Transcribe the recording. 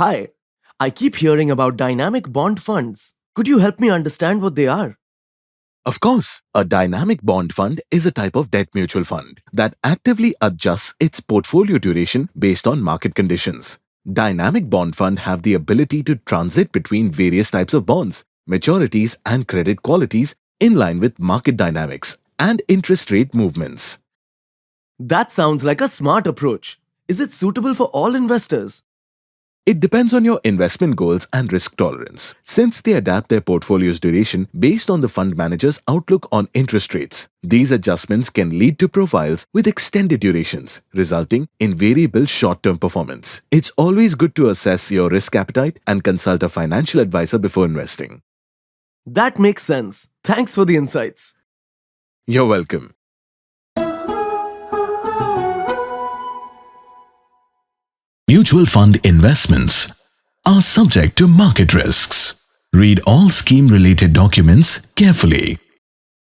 Hi, I keep hearing about dynamic bond funds. Could you help me understand what they are? Of course, a dynamic bond fund is a type of debt mutual fund that actively adjusts its portfolio duration based on market conditions. Dynamic bond fund have the ability to transit between various types of bonds, maturities and credit qualities in line with market dynamics and interest rate movements. That sounds like a smart approach. Is it suitable for all investors? It depends on your investment goals and risk tolerance, since they adapt their portfolio's duration based on the fund manager's outlook on interest rates. These adjustments can lead to profiles with extended durations, resulting in variable short-term performance. It's always good to assess your risk appetite and consult a financial advisor before investing. That makes sense. Thanks for the insights. You're welcome. Mutual fund investments are subject to market risks. Read all scheme-related documents carefully.